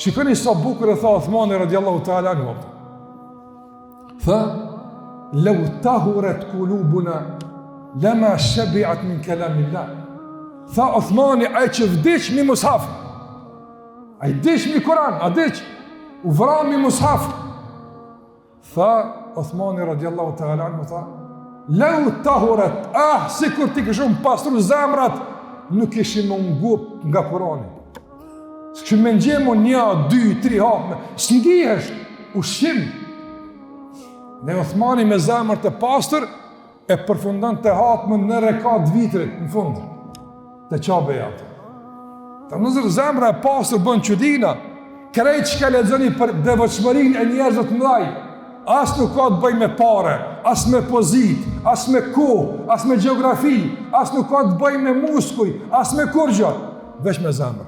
Shikoni sa bukur e tha Uthmani radiallahu ta'ala anhu. Tha, "Law tahurat qulubuna lama shabi'at min kalamillah." Tha Uthmani, ai që vdiq mi mushaf. Ai vdiq mi Kur'an, a vdiq? U vra mi mushaf. Tha Uthmani radiallahu ta'ala anhu, tha, "Law tahurat, sikur ti kishum pastru zemrat, nuk ishim mungu nga Kur'ani. S'kishim me ngjemu 1, 2, 3 hapme, s'ndihesh, ushqim." Dhe Uthmani me zemër të pastër e përfundon të hapmen në rekat vitrit, në fund, të qabe atë. Ta nëzër zemra e pastër bën qudina, krejt që ka lexoni për devotshmërinë e njerëzve të mëdhaj, as nuk ka të bëj me pare, as me pozit, as me kohë, as me gjeografi, as nuk ka të bëj me muskuj, as me kurgja, veç me zemër.